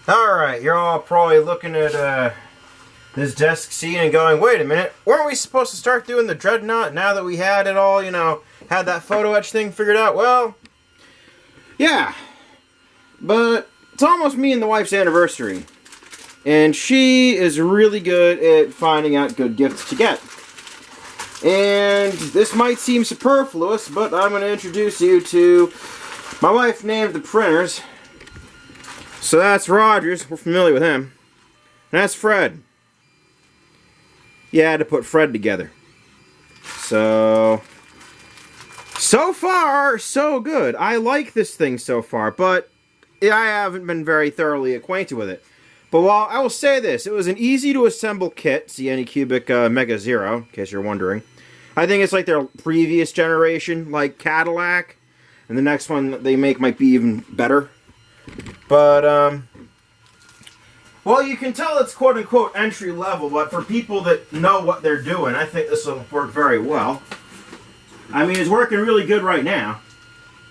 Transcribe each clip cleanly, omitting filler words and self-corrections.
Alright, you're all probably looking at this desk scene and going, wait a minute, weren't we supposed to start doing the Dreadnought now that we had it all, had that photo etch thing figured out? Well, yeah, but it's almost me and the wife's anniversary, and she is really good at finding out good gifts to get. And this might seem superfluous, but I'm going to introduce you to my wife named the printers. So that's Rogers, we're familiar with him. And that's Fred. Yeah, I had to put Fred together. So far, so good. I like this thing so far, but I haven't been very thoroughly acquainted with it. But while I will say this, it was an easy to assemble kit, it's the Anycubic Mega Zero, in case you're wondering. I think it's like their previous generation, like Cadillac. And the next one that they make might be even better. But, well, you can tell it's quote-unquote entry-level, but for people that know what they're doing, I think this will work very well. I mean, it's working really good right now.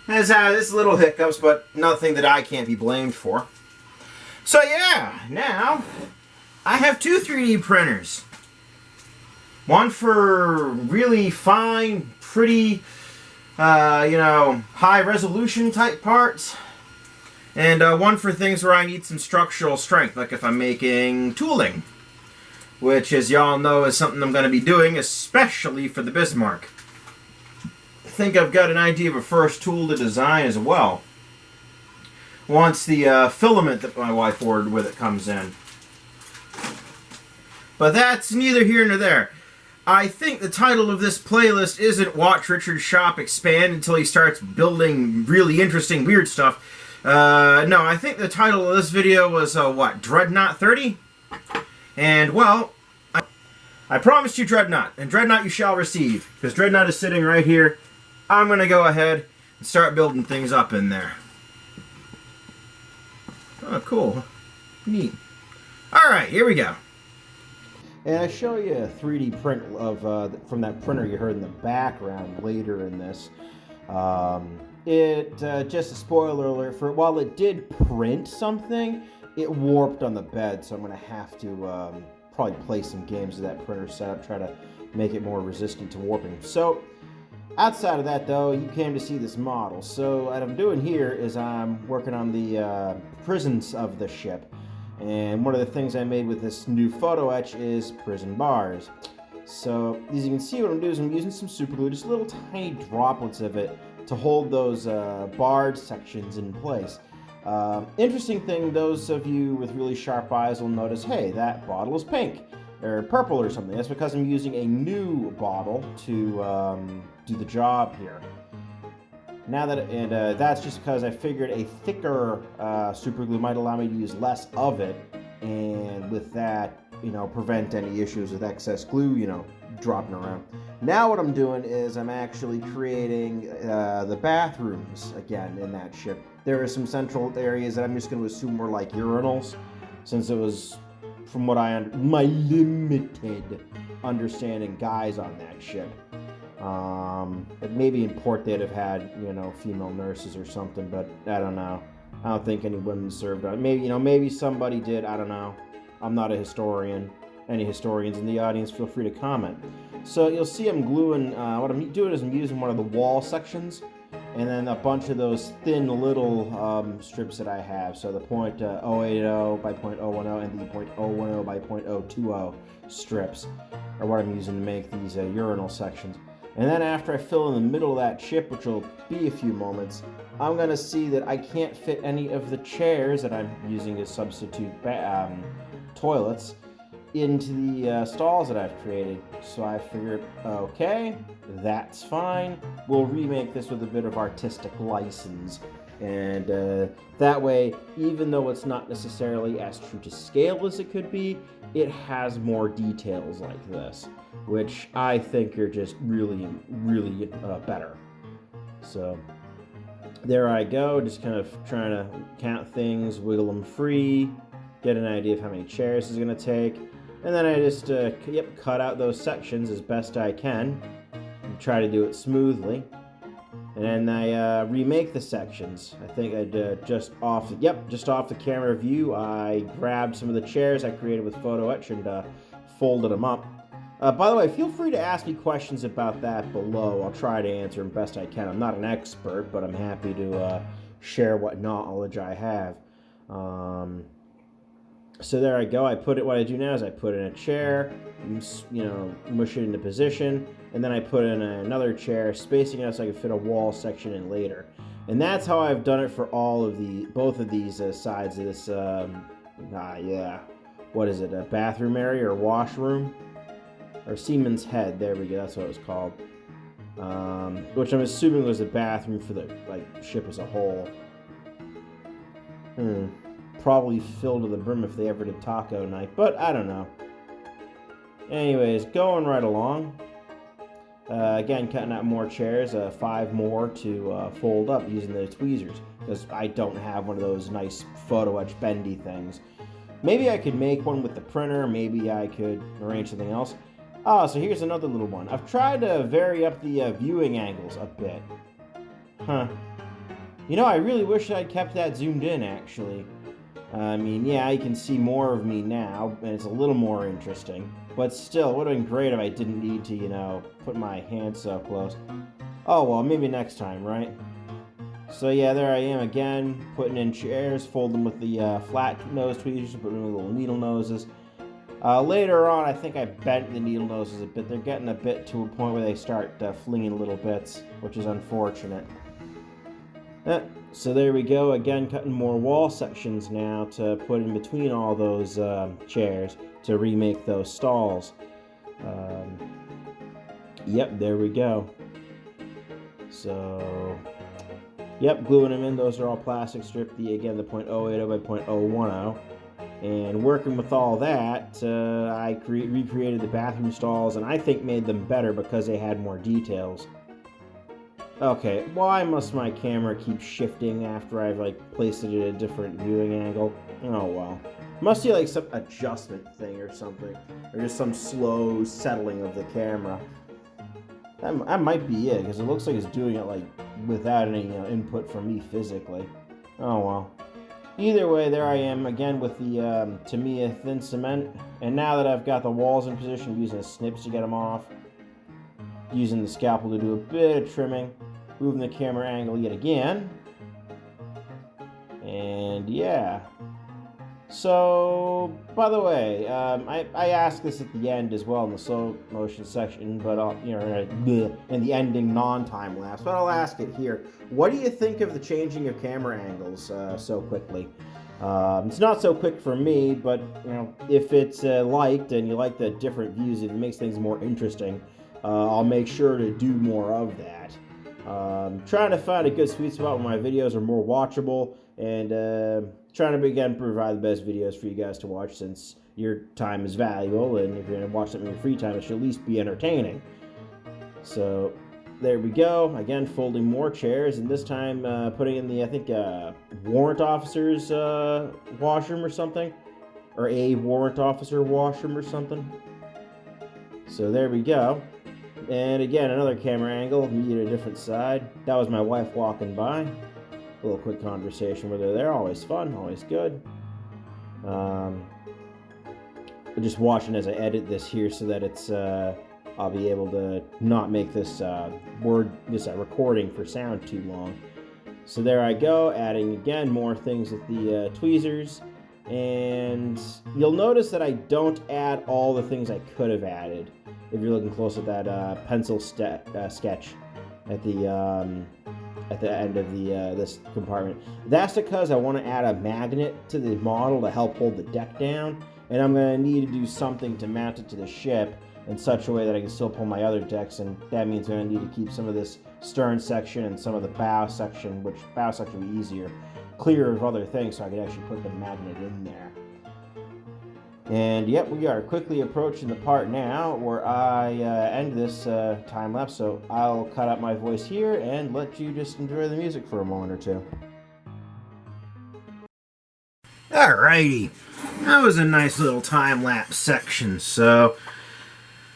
It has its little hiccups, but nothing that I can't be blamed for. So, yeah, now, I have two 3D printers. One for really fine, pretty, high-resolution type parts. And one for things where I need some structural strength, like if I'm making tooling. Which, as y'all know, is something I'm going to be doing, especially for the Bismarck. I think I've got an idea of a first tool to design as well. Once the filament that my wife ordered with it comes in. But that's neither here nor there. I think the title of this playlist isn't Watch Richard's Shop Expand until he starts building really interesting, weird stuff. No, I think the title of this video was, Dreadnought 30? And, well, I promised you Dreadnought, and Dreadnought you shall receive, because Dreadnought is sitting right here. I'm going to go ahead and start building things up in there. Oh, cool. Neat. Alright, here we go. And I show you a 3D print of from that printer you heard in the background later in this. Just a spoiler alert for it, while it did print something, it warped on the bed, so I'm going to have to probably play some games with that printer setup, try to make it more resistant to warping. So, outside of that though, you came to see this model. So what I'm doing here is I'm working on the prisons of the ship. And one of the things I made with this new photo etch is prison bars. So, as you can see, what I'm doing is I'm using some super glue, just little tiny droplets of it, to hold those barred sections in place. Interesting thing, those of you with really sharp eyes will notice, hey, that bottle is pink, or purple or something. That's because I'm using a new bottle to do the job here. Now that, that's just because I figured a thicker super glue might allow me to use less of it, and with that, prevent any issues with excess glue, dropping around. Now what I'm doing is I'm actually creating the bathrooms again in that ship. There are some central areas that I'm just going to assume were like urinals, since it was, from what my limited understanding, guys on that ship. Maybe in port they'd have had, female nurses or something, but I don't know. I don't think any women served on. Maybe somebody did. I don't know. I'm not a historian. Any historians in the audience, feel free to comment. So you'll see I'm gluing, what I'm doing is I'm using one of the wall sections, and then a bunch of those thin little strips that I have. So the .080 by .010 and the .010 by .020 strips are what I'm using to make these urinal sections. And then after I fill in the middle of that chip, which will be a few moments, I'm going to see that I can't fit any of the chairs that I'm using to substitute toilets into the stalls that I've created. So I figured, okay, that's fine. We'll remake this with a bit of artistic license. And that way, even though it's not necessarily as true to scale as it could be, it has more details like this, which I think are just really, really better. So there I go, just kind of trying to count things, wiggle them free, get an idea of how many chairs it's going to take, and then I just cut out those sections as best I can and try to do it smoothly. And then I remake the sections. I think I did just off the camera view. I grabbed some of the chairs I created with photo etch and folded them up. By the way, feel free to ask me questions about that below. I'll try to answer them best I can. I'm not an expert, but I'm happy to share what knowledge I have. So there I go. What I do now is I put in a chair, mush it into position, and then I put in another chair, spacing it out so I can fit a wall section in later. And that's how I've done it for both of these sides of this, what is it, a bathroom area or washroom? Or Seaman's Head, there we go, that's what it was called. Which I'm assuming was a bathroom for the ship as a whole. Probably filled to the brim if they ever did taco night, but I don't know. Anyways, going right along. Again, cutting out more chairs, 5 more to fold up using the tweezers, because I don't have one of those nice photo etch bendy things. Maybe I could make one with the printer, maybe I could arrange something else. So here's another little one. I've tried to vary up the viewing angles a bit. I really wish I'd kept that zoomed in, actually. I mean, yeah, you can see more of me now, and it's a little more interesting. But still, it would have been great if I didn't need to, put my hands so close. Oh, well, maybe next time, right? So yeah, there I am again, putting in chairs, fold them with the flat nose tweezers, put in little needle noses. Later on, I think I bent the needle noses a bit. They're getting a bit to a point where they start flinging little bits, which is unfortunate. So there we go, again cutting more wall sections now to put in between all those chairs to remake those stalls. Yep, there we go. So, yep, gluing them in, those are all plastic strip, the .080 by .010. And working with all that, I recreated the bathroom stalls, and I think made them better because they had more details. Okay, why must my camera keep shifting after I've placed it at a different viewing angle? Oh well. Must be some adjustment thing or something. Or just some slow settling of the camera. That might be it, because it looks like it's doing it without any input from me physically. Oh well. Either way, there I am again with the Tamiya thin cement. And now that I've got the walls in position, I'm using the snips to get them off. Using the scalpel to do a bit of trimming, moving the camera angle yet again, and yeah. So, by the way, I asked this at the end as well in the slow motion section, but in the ending non-time lapse. But I'll ask it here. What do you think of the changing of camera angles so quickly? It's not so quick for me, but if it's liked and you like the different views, it makes things more interesting. I'll make sure to do more of that. Trying to find a good sweet spot where my videos are more watchable, and trying to again provide the best videos for you guys to watch, since your time is valuable, and if you're going to watch something in your free time, it should at least be entertaining. So there we go. Again, folding more chairs, and this time putting in the, I think, warrant officer's washroom or something, or a warrant officer washroom or something. So there we go. And again, another camera angle, me at a different side. That was my wife walking by. A little quick conversation with her there, always fun, always good. Just watching as I edit this here so that it's, I'll be able to not make this recording for sound too long. So there I go, adding again more things with the tweezers. And you'll notice that I don't add all the things I could have added. If you're looking close at that pencil sketch at the end of this compartment, that's because I want to add a magnet to the model to help hold the deck down, and I'm going to need to do something to mount it to the ship in such a way that I can still pull my other decks, and that means I'm going to need to keep some of this stern section and some of the bow section, which bow section will be easier, clear of other things, so I can actually put the magnet in there. And yep, we are quickly approaching the part now where I end this time lapse, so I'll cut out my voice here and let you just enjoy the music for a moment or two. Alrighty, that was a nice little time lapse section. So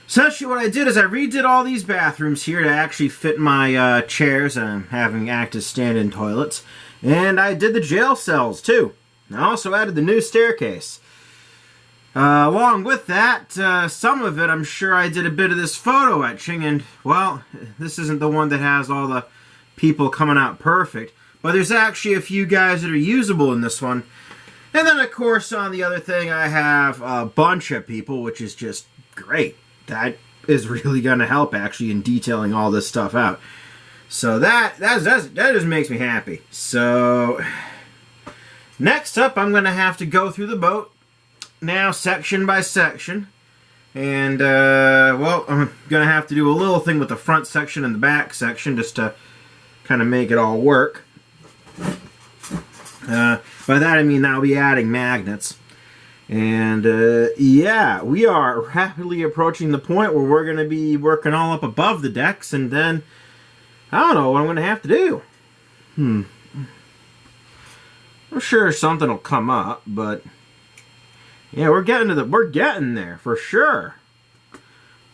Essentially what I did is I redid all these bathrooms here to actually fit my chairs, and I'm having active stand-in toilets. And I did the jail cells too. I also added the new staircase. Along with that, some of it I'm sure I did a bit of this photo etching, and well, this isn't the one that has all the people coming out perfect, but there's actually a few guys that are usable in this one. And then of course on the other thing I have a bunch of people, which is just great. That is really going to help actually in detailing all this stuff out. So that just makes me happy. So next up, I'm going to have to go through the boat now section by section. And, well, I'm going to have to do a little thing with the front section and the back section just to kind of make it all work. By that I mean I'll be adding magnets. And, yeah, we are rapidly approaching the point where we're going to be working all up above the decks, and then I don't know what I'm going to have to do. I'm sure something will come up, but yeah, we're getting there for sure.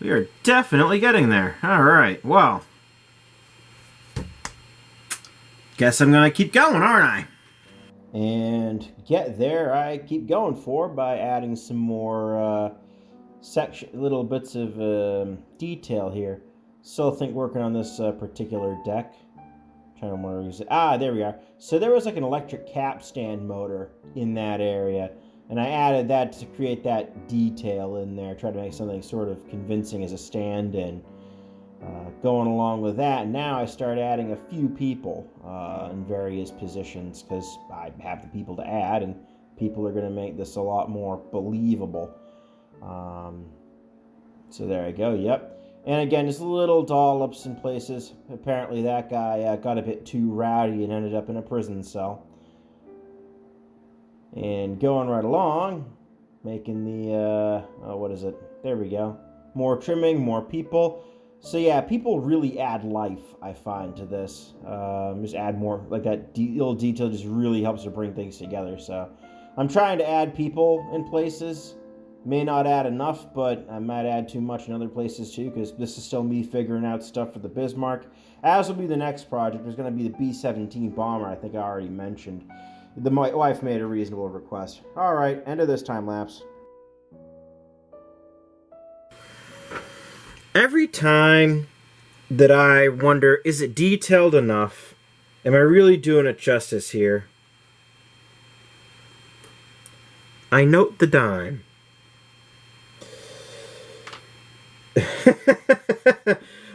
We are definitely getting there. All right, well, guess I'm going to keep going, aren't I? And get there I keep going for by adding some more little bits of detail here. Still think working on this particular deck. Trying to remember where is it. Ah, there we are. So there was like an electric capstan motor in that area, and I added that to create that detail in there. Tried to make something sort of convincing as a stand-in. Going along with that, now I start adding a few people in various positions because I have the people to add, and people are going to make this a lot more believable. So there I go, yep. And again, just little dollops in places. Apparently that guy got a bit too rowdy and ended up in a prison cell. And going right along, making the, what is it? There we go. More trimming, more people. So yeah, people really add life, I find, to this. Just add more, like that little detail just really helps to bring things together. So I'm trying to add people in places. May not add enough, but I might add too much in other places too, because this is still me figuring out stuff for the Bismarck. As will be the next project. There's going to be the B-17 bomber, I think I already mentioned. My wife made a reasonable request. All right, end of this time lapse. Every time that I wonder, is it detailed enough? Am I really doing it justice here? I note the dime.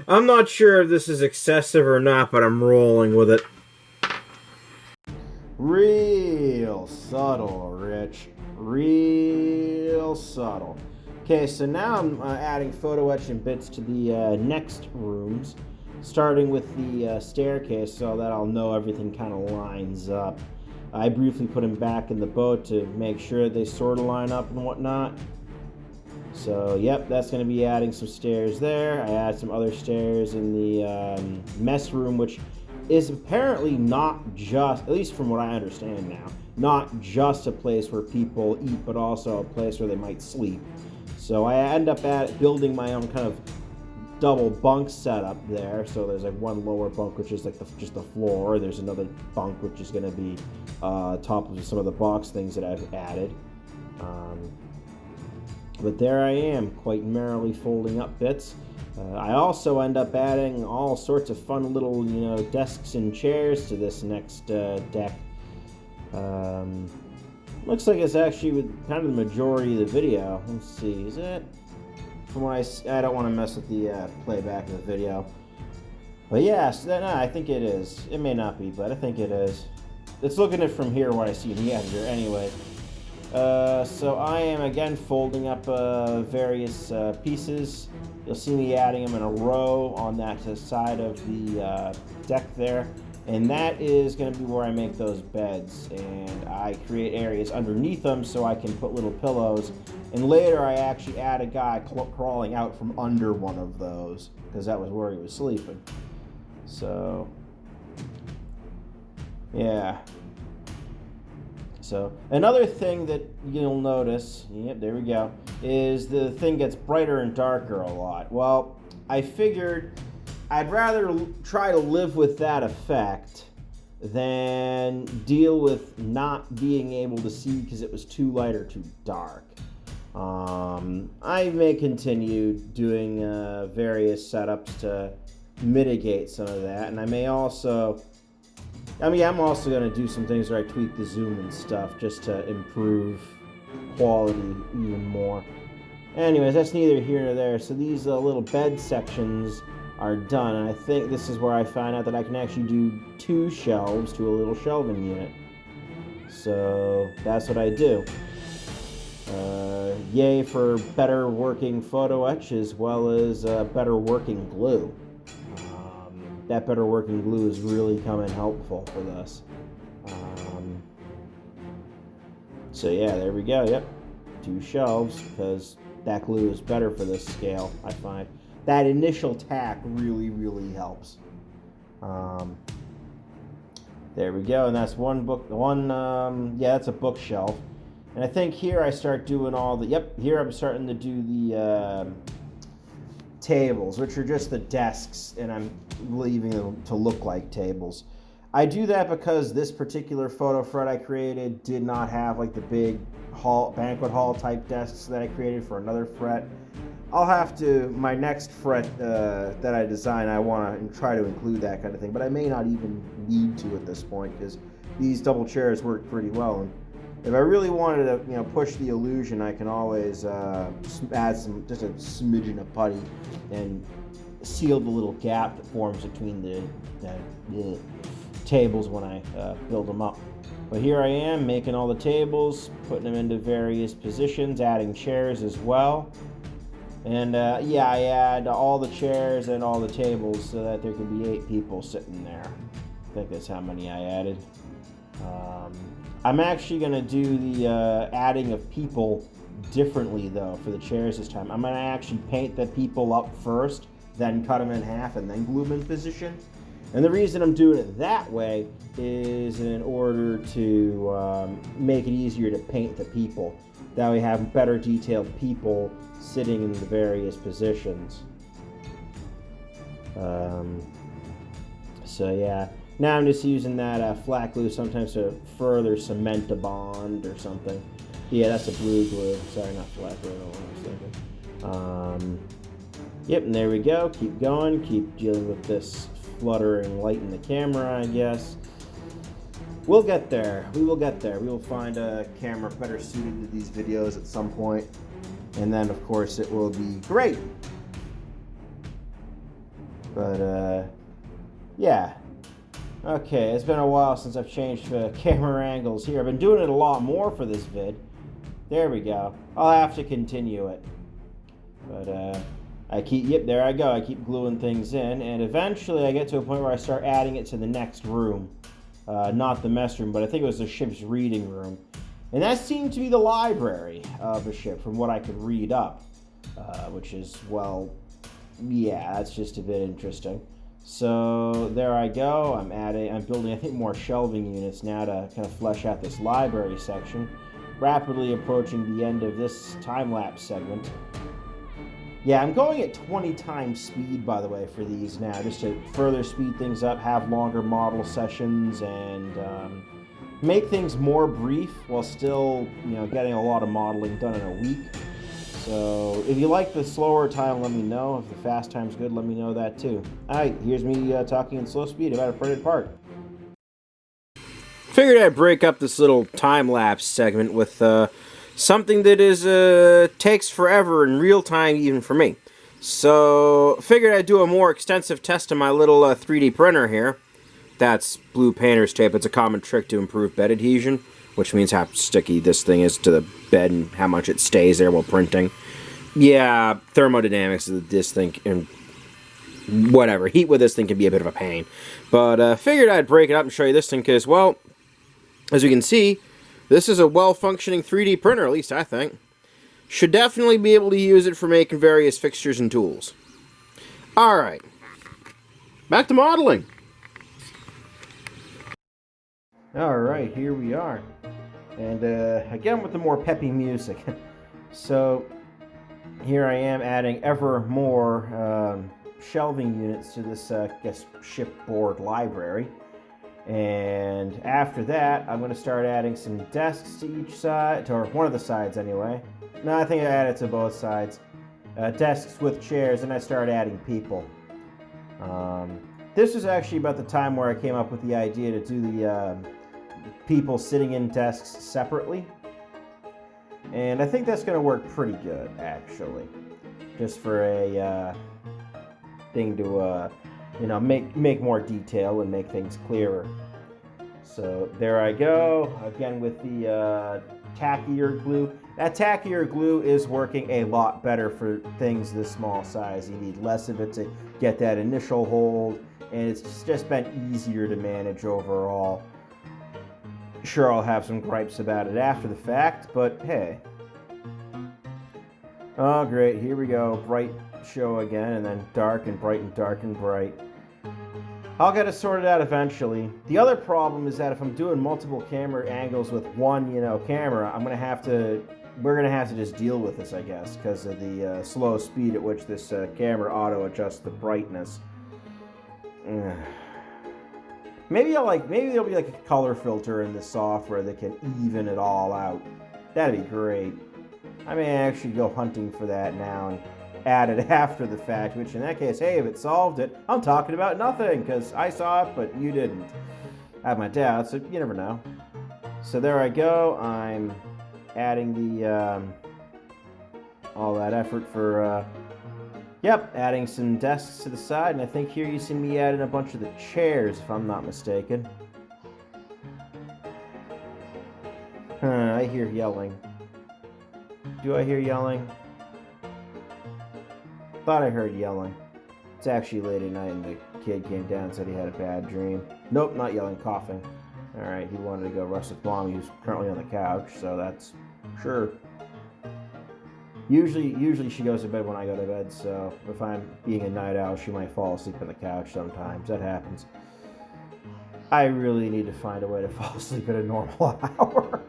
I'm not sure if this is excessive or not, but I'm rolling with it. Real subtle, Rich. Real subtle. Okay, so now I'm adding photo etching bits to the next rooms, starting with the staircase so that I'll know everything kind of lines up. I briefly put them back in the boat to make sure they sort of line up and whatnot. So, yep, that's going to be adding some stairs there. I add some other stairs in the mess room, which is apparently not just, at least from what I understand now, not just a place where people eat, but also a place where they might sleep. So I end up building my own kind of double bunk setup there. So there's like one lower bunk, which is like just the floor. There's another bunk, which is going to be top of some of the box things that I've added. But there I am, quite merrily folding up bits. I also end up adding all sorts of fun little, desks and chairs to this next deck. Looks like it's actually with kind of the majority of the video. Let's see, is it? From what I don't want to mess with the playback of the video. But yes, no, I think it is. It may not be, but I think it is. It's looking at it from here, what I see in the editor anyway. So I am again folding up various pieces. You'll see me adding them in a row on that side of the deck there. And that is going to be where I make those beds. And I create areas underneath them so I can put little pillows. And later I actually add a guy crawling out from under one of those, because that was where he was sleeping. So, yeah. So another thing that you'll notice, yep, there we go, is the thing gets brighter and darker a lot. Well, I figured I'd rather try to live with that effect than deal with not being able to see because it was too light or too dark. I may continue doing various setups to mitigate some of that, and I may also, I'm also going to do some things where I tweak the zoom and stuff just to improve quality even more. Anyways, that's neither here nor there. So these little bed sections are done, and I think this is where I find out that I can actually do 2 shelves to a little shelving unit. So that's what I do. Yay for better working photo etch as well as better working glue. That better working glue is really come in helpful for this. So yeah, there we go. Yep, 2 shelves because that glue is better for this scale. I find that initial tack really helps. There we go, and that's one book. Yeah, that's a bookshelf. And I think here I start doing all the. Yep, here I'm starting to do the tables, which are just the desks, and I'm leaving them to look like tables. I do that because this particular photo fret I created did not have like the big banquet hall type desks that I created for another fret. I'll have to, my next fret that I design, I want to try to include that kind of thing, but I may not even need to at this point because these double chairs work pretty well. And if I really wanted to, push the illusion, I can always add just a smidgen of putty and seal the little gap that forms between the tables when I build them up. But here I am making all the tables, putting them into various positions, adding chairs as well. And yeah, I add all the chairs and all the tables so that there can be 8 people sitting there. I think that's how many I added. I'm actually going to do the adding of people differently though for the chairs this time. I'm going to actually paint the people up first, then cut them in half and then glue them in position. And the reason I'm doing it that way is in order to make it easier to paint the people. That way we have better detailed people sitting in the various positions. So yeah, now I'm just using that flat glue sometimes to further cement a bond or something. Yeah, that's a blue glue. Sorry, not flat glue. I don't know what I was thinking. Yep, and there we go. Keep going. Keep dealing with this fluttering light in the camera, I guess. We'll get there. We will get there. We will find a camera better suited to these videos at some point. And then, of course, it will be great. But, yeah. Okay, it's been a while since I've changed camera angles here. I've been doing it a lot more for this vid. There we go. I'll have to continue it. But, yep, there I go. I keep gluing things in. And eventually I get to a point where I start adding it to the next room. Not the mess room, but I think it was the ship's reading room. And that seemed to be the library of the ship from what I could read up. Which is, well, yeah, that's just a bit interesting. So there I go. I'm building, I think, more shelving units now to kind of flesh out this library section. Rapidly approaching the end of this time-lapse segment. Yeah, I'm going at 20 times speed, by the way, for these now, just to further speed things up, have longer model sessions, and make things more brief while still, getting a lot of modeling done in a week. So if you like the slower time, let me know. If the fast time's good, let me know that too. Alright, here's me talking in slow speed about a printed part. Figured I'd break up this little time-lapse segment with something that takes forever in real time, even for me. So figured I'd do a more extensive test of my little 3D printer here. That's blue painter's tape. It's a common trick to improve bed adhesion, which means how sticky this thing is to the bed and how much it stays there while printing. Yeah, thermodynamics of this thing, and whatever, heat with this thing can be a bit of a pain. But figured I'd break it up and show you this thing because, well, as you can see, this is a well-functioning 3D printer, at least I think. Should definitely be able to use it for making various fixtures and tools. Alright, back to modeling. Alright, here we are. And again with the more peppy music. So here I am adding ever more shelving units to this, I guess, shipboard library. And after that, I'm going to start adding some desks to each side, or one of the sides anyway. No, I think I added to both sides. Desks with chairs, and I started adding people. This was actually about the time where I came up with the idea to do the people sitting in desks separately. And I think that's going to work pretty good, actually. Just for a thing to, you know, make more detail and make things clearer. So there I go, again with the tackier glue. That tackier glue is working a lot better for things this small size. You need less of it to get that initial hold, and it's just been easier to manage overall. Sure, I'll have some gripes about it after the fact, but hey. Oh great, here we go, bright show again, and then dark and bright and dark and bright. I'll get it sorted out eventually. The other problem is that if I'm doing multiple camera angles with one, camera, we're gonna have to just deal with this, I guess, because of the slow speed at which this camera auto adjusts the brightness. Maybe there'll be like a color filter in the software that can even it all out. That'd be great. I may actually go hunting for that now and add it after the fact, which in that case, hey, if it solved it, I'm talking about nothing, because I saw it, but you didn't. I have my doubts, so you never know. So there I go. I'm adding the, all that effort for, adding some desks to the side, and I think here you see me adding a bunch of the chairs, if I'm not mistaken. I hear yelling. Do I hear yelling? Thought I heard yelling. It's actually late at night and the kid came down and said he had a bad dream. Nope, not yelling, coughing. Alright, he wanted to go rest with Mom, who's currently on the couch, so that's sure. Usually she goes to bed when I go to bed, so if I'm being a night owl, she might fall asleep on the couch sometimes. That happens. I really need to find a way to fall asleep at a normal hour.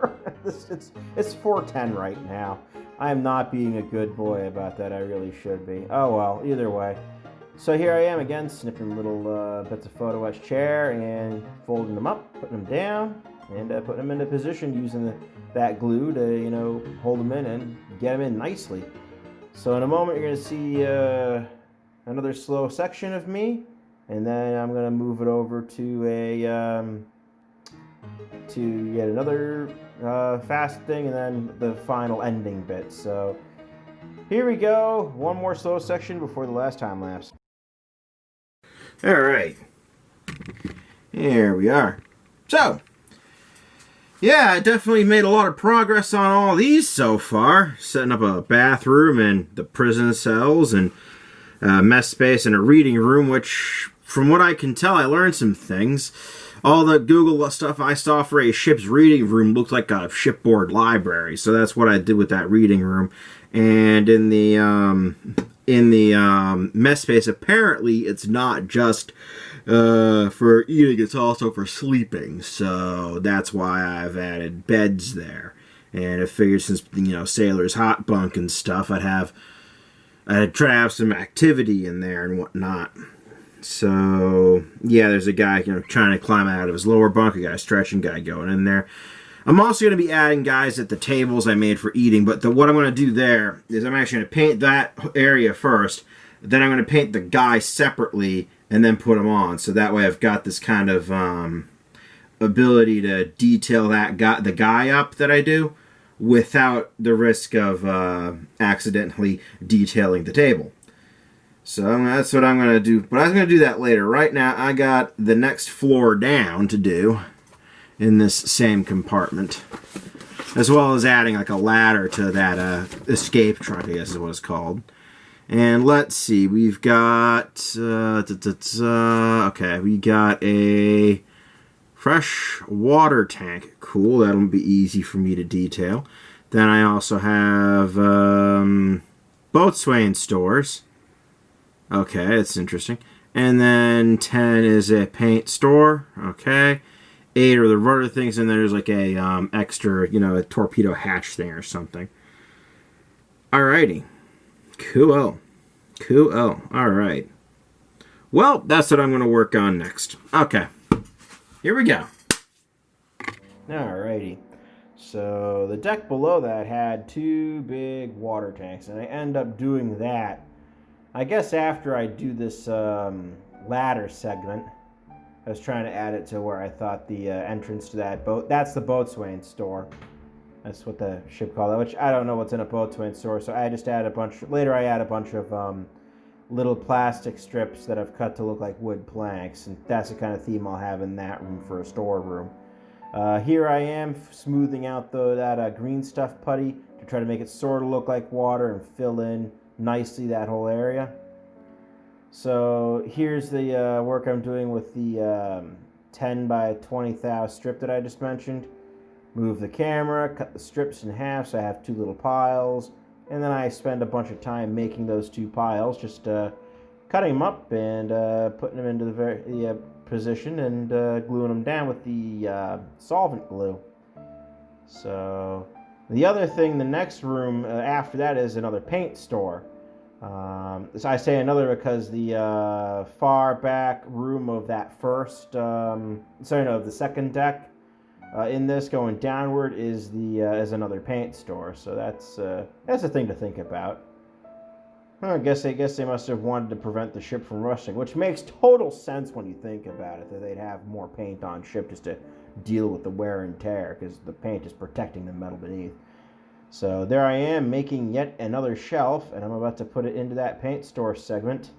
It's 4:10 right now. I am not being a good boy about that. I really should be. Oh well, either way. So here I am again, snipping little bits of photo etch chair and folding them up, putting them down, and putting them into position using that glue to, hold them in and get them in nicely. So in a moment you're going to see another slow section of me, and then I'm going to move it over to yet another fast thing, and then the final ending bit. So here we go. One more slow section before the last time lapse. Alright. Here we are. So, yeah, I definitely made a lot of progress on all these so far. Setting up a bathroom and the prison cells and mess space and a reading room, which, from what I can tell, I learned some things. All the Google stuff I saw for a ship's reading room looked like a shipboard library, so that's what I did with that reading room. And in the mess space, apparently it's not just for eating, it's also for sleeping. So that's why I've added beds there. And I figured since, sailors' hot bunk and stuff, I'd try to have some activity in there and whatnot. So, yeah, there's a guy, trying to climb out of his lower bunk, a guy stretching, guy going in there. I'm also going to be adding guys at the tables I made for eating, but what I'm going to do there is I'm actually going to paint that area first, then I'm going to paint the guy separately, and then put them on. So that way I've got this kind of ability to detail the guy up that I do without the risk of accidentally detailing the table. So that's what I'm going to do. But I'm going to do that later. Right now, I got the next floor down to do in this same compartment. As well as adding like a ladder to that escape trunk, I guess is what it's called. And let's see, we've got... okay, we got a fresh water tank. Cool, that'll be easy for me to detail. Then I also have boatswain stores. Okay, that's interesting. And then 10 is a paint store. Okay. 8 or the rudder things, and there's like a extra, you know, a torpedo hatch thing or something. Alrighty. Cool. Cool. Alright. Well, that's what I'm going to work on next. Okay. Here we go. Alrighty. So the deck below that had 2 big water tanks, and I end up doing that, I guess, after I do this ladder segment. I was trying to add it to where I thought the entrance to that boat, that's the boatswain store. That's what the ship called it, which I don't know what's in a boatswain store, so I just add a bunch, later I add a bunch of little plastic strips that I've cut to look like wood planks, and that's the kind of theme I'll have in that room for a storeroom. Here I am smoothing out that green stuff putty to try to make it sort of look like water and fill in nicely that whole area. So here's the work I'm doing with the 10 by 20 thou strip that I just mentioned. Move the camera, cut the strips in half so I have 2 little piles, and then I spend a bunch of time making those 2 piles, just cutting them up and putting them into the position and gluing them down with the solvent glue. So the other thing, the next room after that is another paint store. So I say another because the far back room of that first, the second deck in this going downward is another paint store. So that's a thing to think about. I guess they must have wanted to prevent the ship from rusting, which makes total sense when you think about it, that they'd have more paint on ship just to deal with the wear and tear, because the paint is protecting the metal beneath. So there I am making yet another shelf, and I'm about to put it into that paint store segment.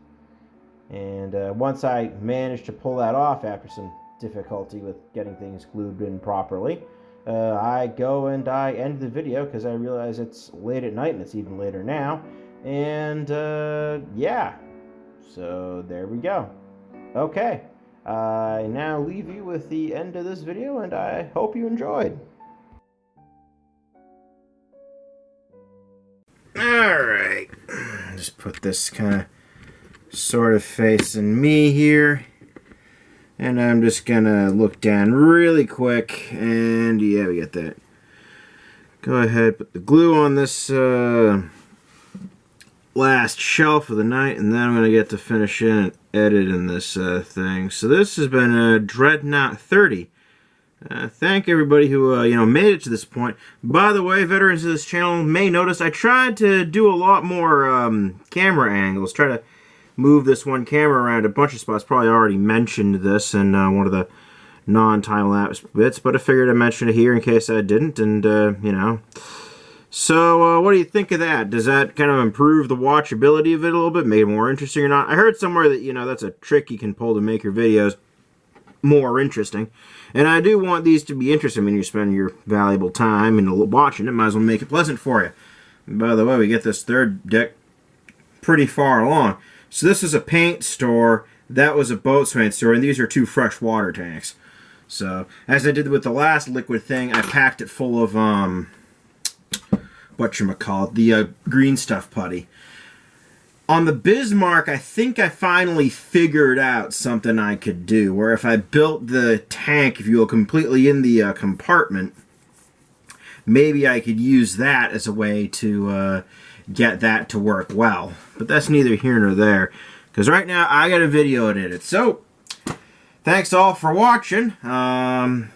And once I manage to pull that off after some difficulty with getting things glued in properly, I go and I end the video because I realize it's late at night, and it's even later now. And yeah, so there we go. Okay, I now leave you with the end of this video, and I hope you enjoyed. Alright, just put this kind of sort of facing me here, and I'm just gonna look down really quick, and yeah, we got that. Go ahead, put the glue on this last shelf of the night, and then I'm going to get to finish in and edit in this thing. So this has been a Dreadnought 30. Thank everybody who made it to this point. By the way, veterans of this channel may notice I tried to do a lot more camera angles. Try to move this one camera around a bunch of spots. Probably already mentioned this in one of the non-time-lapse bits, but I figured I'd mention it here in case I didn't, and So, what do you think of that? Does that kind of improve the watchability of it a little bit? Make it more interesting or not? I heard somewhere that, that's a trick you can pull to make your videos more interesting. And I do want these to be interesting. I mean, you spend your valuable time watching it, might as well make it pleasant for you. And by the way, we get this third deck pretty far along. So this is a paint store, that was a boatswain store, and these are 2 fresh water tanks. So, as I did with the last liquid thing, I packed it full of, the green stuff putty. On the Bismarck, I think I finally figured out something I could do, where if I built the tank, if you will, completely in the compartment, maybe I could use that as a way to get that to work well. But that's neither here nor there, because right now I got a video edited. So, thanks all for watching. As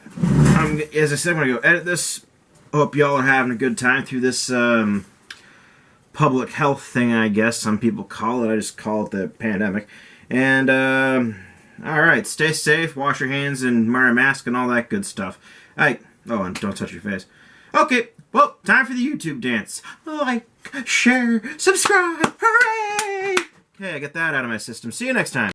I said, I'm going to go edit this. Hope y'all are having a good time through this public health thing, I guess some people call it. I just call it the pandemic. And, alright, stay safe, wash your hands, and wear a mask and all that good stuff. Alright, oh, and don't touch your face. Okay, well, time for the YouTube dance. Like, share, subscribe, hooray! Okay, I get that out of my system. See you next time.